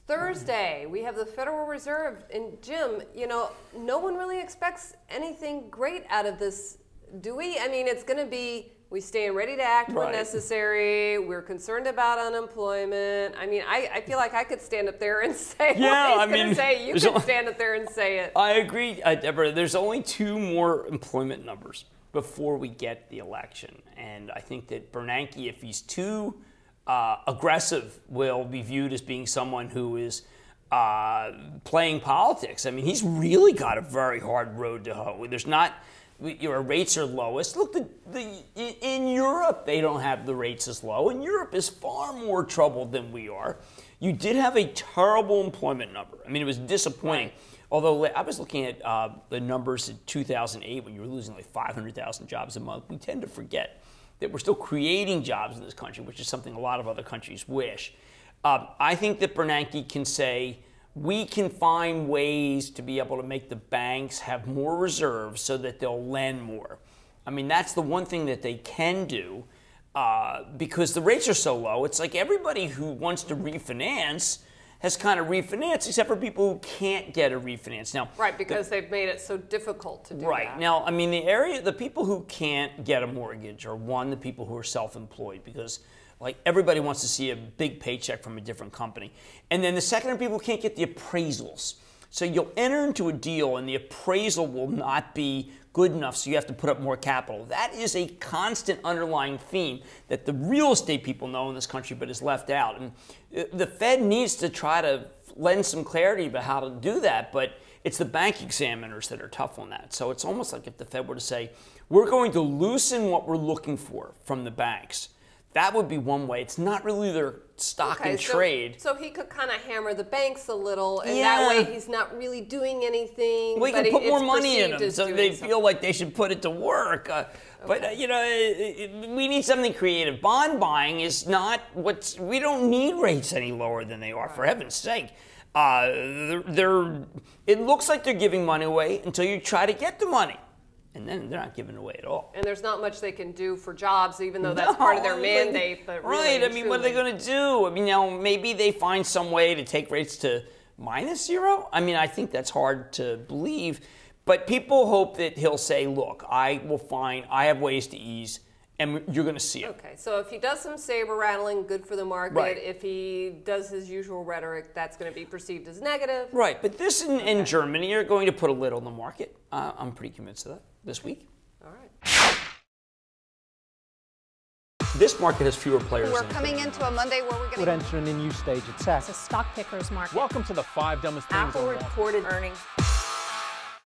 Thursday, we have the Federal Reserve. And Jim, you know, no one really expects anything great out of this, do we? I mean, it's going to be, we stand ready to act when necessary. We're concerned about unemployment. I mean, I feel like I could stand up there and say what he's going to say. You can stand up there and say it. I agree, Deborah. There's only 2 more employment numbers before we get the election. And I think that Bernanke, if he's too aggressive, will be viewed as being someone who is playing politics. I mean, he's really got a very hard road to hoe. There's not, your rates are lowest. Look, in Europe, they don't have the rates as low. And Europe is far more troubled than we are. You did have a terrible employment number. I mean, it was disappointing. Although I was looking at the numbers in 2008 when you were losing like 500,000 jobs a month. We tend to forget that we're still creating jobs in this country, which is something a lot of other countries wish. I think that Bernanke can say, we can find ways to be able to make the banks have more reserves so that they'll lend more. I mean, that's the one thing that they can do because the rates are so low. It's like everybody who wants to refinance has kind of refinanced, except for people who can't get a refinance. Now, because they've made it so difficult to do that. Now, I mean, the people who can't get a mortgage are, one, the people who are self-employed, because like everybody wants to see a big paycheck from a different company. And then the second are people who can't get the appraisals. So you'll enter into a deal and the appraisal will not be good enough, so you have to put up more capital. That is a constant underlying theme that the real estate people know in this country but is left out. And the Fed needs to try to lend some clarity about how to do that, but it's the bank examiners that are tough on that. So it's almost like if the Fed were to say, we're going to loosen what we're looking for from the banks. That would be one way. It's not really their stock and trade. So he could kind of hammer the banks a little, and that way he's not really doing anything. Well, he can put more money in them, so they feel like they should put it to work. But, you know, we need something creative. Bond buying is not we don't need rates any lower than they are, for heaven's sake. It looks like they're giving money away until you try to get the money. And then they're not giving it away at all. And there's not much they can do for jobs, even though that's part of their mandate. But really, I mean, what are they going to do? I mean, now maybe they find some way to take rates to -0. I mean, I think that's hard to believe. But people hope that he'll say, look, I have ways to ease, and you're going to see it. Okay, so if he does some saber rattling, good for the market. If he does his usual rhetoric, that's going to be perceived as negative. Right, but this in Germany are going to put a lid on the market. I'm pretty convinced of that this week. All right. This market has fewer players. We're coming into a Monday where we're going to enter in a new stage. It's a stock picker's market. Welcome to the 5 dumbest things. Apple reported earnings.